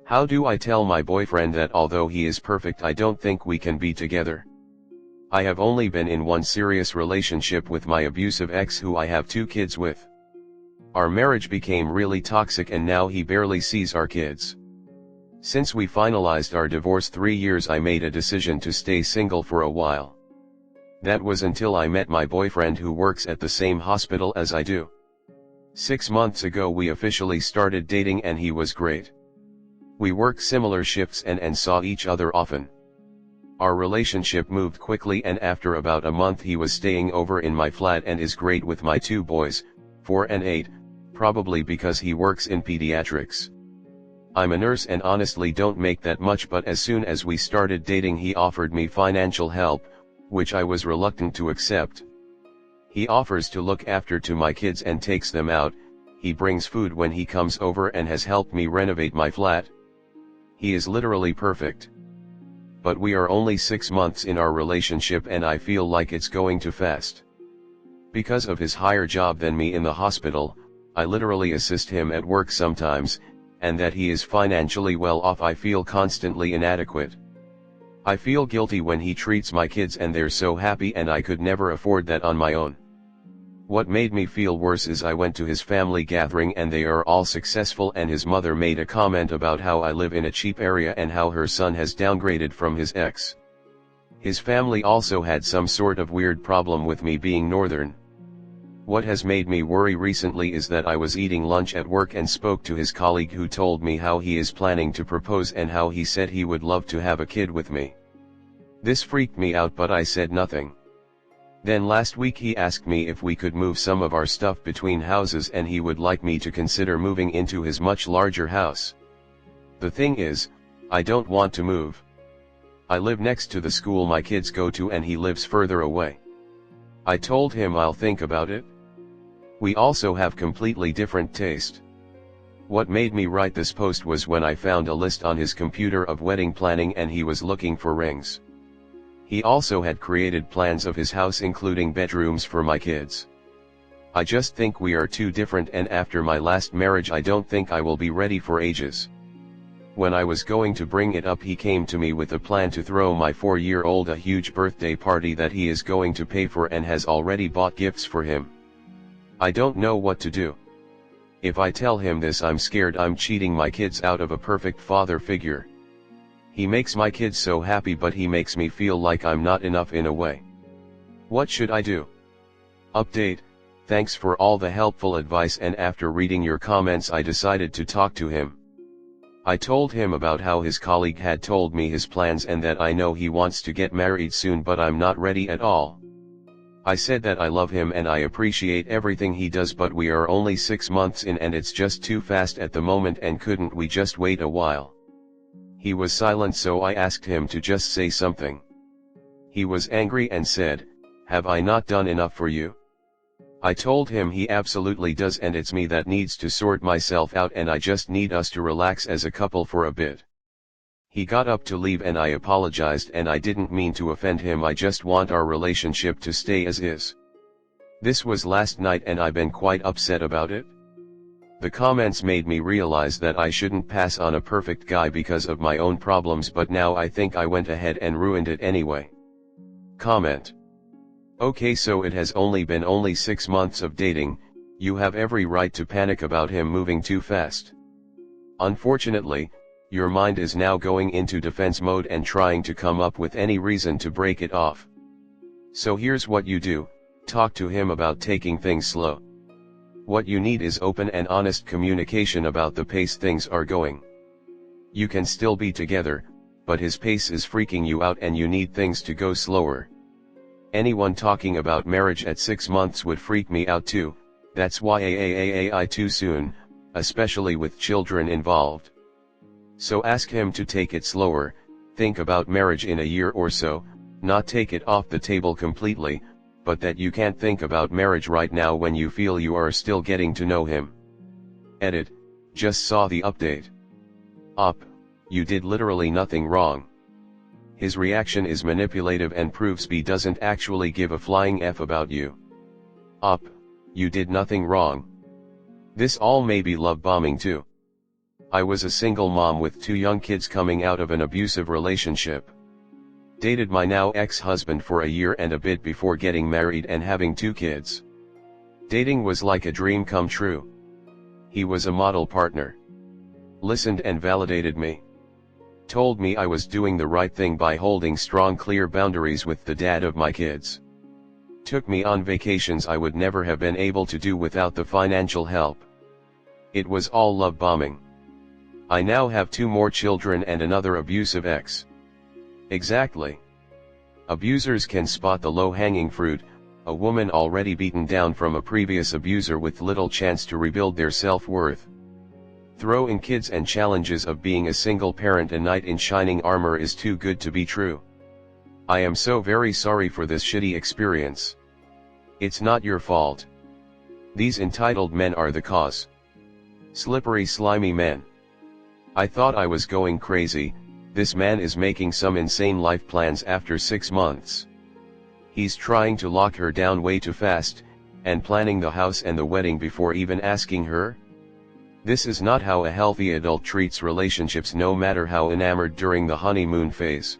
How do I tell my boyfriend that although he is perfect I don't think we can be together? I have only been in one serious relationship with my abusive ex who I have 2 kids with. Our marriage became really toxic and now he barely sees our kids. Since we finalized our divorce 3 years I made a decision to stay single for a while. That was until I met my boyfriend who works at the same hospital as I do. 6 months ago we officially started dating and he was great. We work similar shifts and saw each other often. Our relationship moved quickly and after about a month he was staying over in my flat and is great with my 2 boys, 4 and 8, probably because he works in pediatrics. I'm a nurse and honestly don't make that much, but as soon as we started dating he offered me financial help, which I was reluctant to accept. He offers to look after to my kids and takes them out, he brings food when he comes over and has helped me renovate my flat. He is literally perfect. But we are only 6 months in our relationship and I feel like it's going too fast. Because of his higher job than me in the hospital, I literally assist him at work sometimes, and that he is financially well off I feel constantly inadequate. I feel guilty when he treats my kids and they're so happy and I could never afford that on my own. What made me feel worse is I went to his family gathering and they are all successful and his mother made a comment about how I live in a cheap area and how her son has downgraded from his ex. His family also had some sort of weird problem with me being northern. What has made me worry recently is that I was eating lunch at work and spoke to his colleague who told me how he is planning to propose and how he said he would love to have a kid with me. This freaked me out but I said nothing. Then last week he asked me if we could move some of our stuff between houses and he would like me to consider moving into his much larger house. The thing is, I don't want to move. I live next to the school my kids go to and he lives further away. I told him I'll think about it. We also have completely different taste. What made me write this post was when I found a list on his computer of wedding planning and he was looking for rings. He also had created plans of his house including bedrooms for my kids. I just think we are too different and after my last marriage I don't think I will be ready for ages. When I was going to bring it up he came to me with a plan to throw my 4-year-old a huge birthday party that he is going to pay for and has already bought gifts for him. I don't know what to do. If I tell him this I'm scared I'm cheating my kids out of a perfect father figure. He makes my kids so happy but he makes me feel like I'm not enough in a way. What should I do? Update: thanks for all the helpful advice and after reading your comments I decided to talk to him. I told him about how his colleague had told me his plans and that I know he wants to get married soon but I'm not ready at all. I said that I love him and I appreciate everything he does but we are only 6 months in and it's just too fast at the moment and couldn't we just wait a while? He was silent so I asked him to just say something. He was angry and said, "Have I not done enough for you?" I told him he absolutely does and it's me that needs to sort myself out and I just need us to relax as a couple for a bit. He got up to leave and I apologized and I didn't mean to offend him, I just want our relationship to stay as is. This was last night and I've been quite upset about it. The comments made me realize that I shouldn't pass on a perfect guy because of my own problems but now I think I went ahead and ruined it anyway. Comment: okay, so it has only been 6 months of dating, you have every right to panic about him moving too fast. Unfortunately, your mind is now going into defense mode and trying to come up with any reason to break it off. So here's what you do: talk to him about taking things slow. What you need is open and honest communication about the pace things are going. You can still be together, but his pace is freaking you out and you need things to go slower. Anyone talking about marriage at 6 months would freak me out too, that's why I too soon, especially with children involved. So ask him to take it slower, think about marriage in a year or so, not take it off the table completely, but that you can't think about marriage right now when you feel you are still getting to know him. Edit: just saw the update. You did literally nothing wrong. His reaction is manipulative and proves B doesn't actually give a flying F about you. You did nothing wrong. This all may be love bombing too. I was a single mom with 2 young kids coming out of an abusive relationship. Dated my now ex-husband for a year and a bit before getting married and having 2 kids. Dating was like a dream come true. He was a model partner. Listened and validated me. Told me I was doing the right thing by holding strong, clear boundaries with the dad of my kids. Took me on vacations I would never have been able to do without the financial help. It was all love bombing. I now have 2 more children and another abusive ex. Exactly. Abusers can spot the low-hanging fruit, a woman already beaten down from a previous abuser with little chance to rebuild their self-worth. Throw in kids and challenges of being a single parent. A knight in shining armor is too good to be true. I am so very sorry for this shitty experience. It's not your fault. These entitled men are the cause. Slippery, slimy men. I thought I was going crazy. This man is making some insane life plans after 6 months. He's trying to lock her down way too fast, and planning the house and the wedding before even asking her. This is not how a healthy adult treats relationships, no matter how enamored during the honeymoon phase.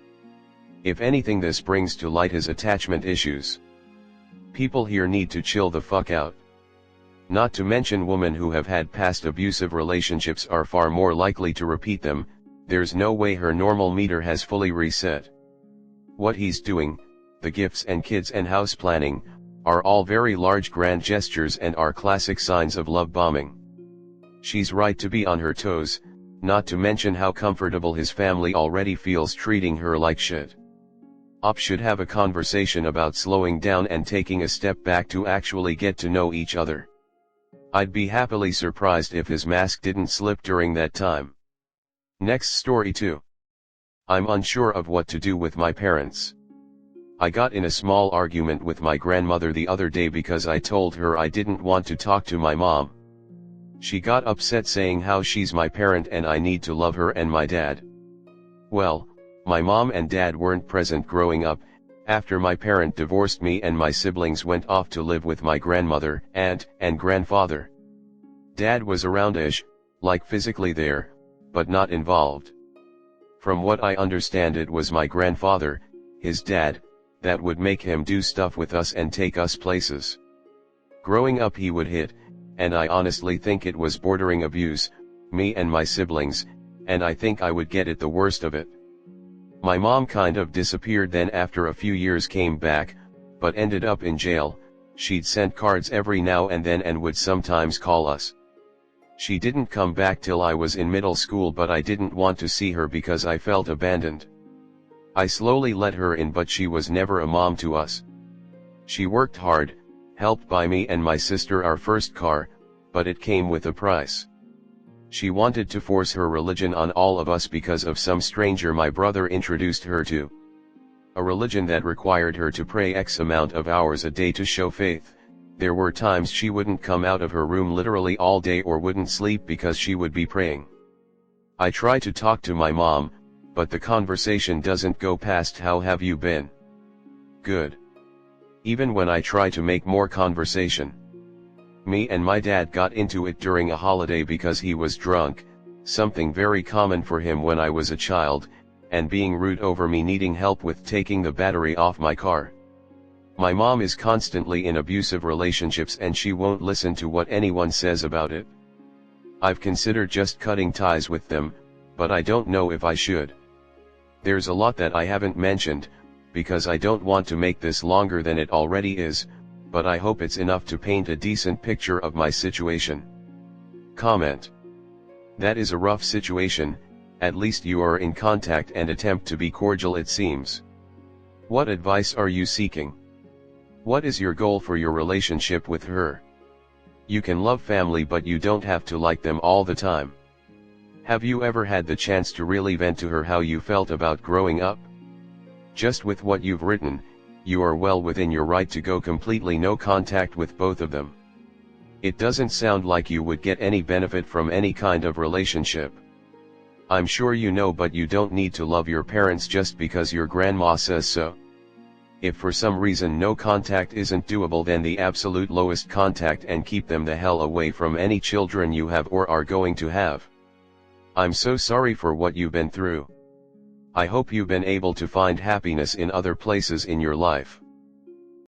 If anything, this brings to light his attachment issues. People here need to chill the fuck out. Not to mention, women who have had past abusive relationships are far more likely to repeat them. There's no way her normal meter has fully reset. What he's doing, the gifts and kids and house planning, are all very large grand gestures and are classic signs of love bombing. She's right to be on her toes, not to mention how comfortable his family already feels treating her like shit. Op should have a conversation about slowing down and taking a step back to actually get to know each other. I'd be happily surprised if his mask didn't slip during that time. Next story 2. I'm unsure of what to do with my parents. I got in a small argument with my grandmother the other day because I told her I didn't want to talk to my mom. She got upset, saying how she's my parent and I need to love her and my dad. Well, my mom and dad weren't present growing up. After my parent divorced me and my siblings went off to live with my grandmother, aunt, and grandfather. Dad was around-ish, like physically there, but not involved. From what I understand, it was my grandfather, his dad, that would make him do stuff with us and take us places. Growing up he would hit, and I honestly think it was bordering abuse, me and my siblings, and I think I would get it the worst of it. My mom kind of disappeared then, after a few years came back, but ended up in jail. She'd sent cards every now and then and would sometimes call us. She didn't come back till I was in middle school, but I didn't want to see her because I felt abandoned. I slowly let her in, but she was never a mom to us. She worked hard, helped buy me and my sister our first car, but it came with a price. She wanted to force her religion on all of us because of some stranger my brother introduced her to. A religion that required her to pray X amount of hours a day to show faith. There were times she wouldn't come out of her room literally all day or wouldn't sleep because she would be praying. I try to talk to my mom, but the conversation doesn't go past "how have you been?" Good. Even when I try to make more conversation. Me and my dad got into it during a holiday because he was drunk, something very common for him when I was a child, and being rude over me needing help with taking the battery off my car. My mom is constantly in abusive relationships and she won't listen to what anyone says about it. I've considered just cutting ties with them, but I don't know if I should. There's a lot that I haven't mentioned, because I don't want to make this longer than it already is, but I hope it's enough to paint a decent picture of my situation. Comment. That is a rough situation. At least you are in contact and attempt to be cordial, it seems. What advice are you seeking? What is your goal for your relationship with her? You can love family, but you don't have to like them all the time. Have you ever had the chance to really vent to her how you felt about growing up? Just with what you've written, you are well within your right to go completely no contact with both of them. It doesn't sound like you would get any benefit from any kind of relationship. I'm sure you know, but you don't need to love your parents just because your grandma says so. If for some reason no contact isn't doable, then the absolute lowest contact, and keep them the hell away from any children you have or are going to have. I'm so sorry for what you've been through. I hope you've been able to find happiness in other places in your life.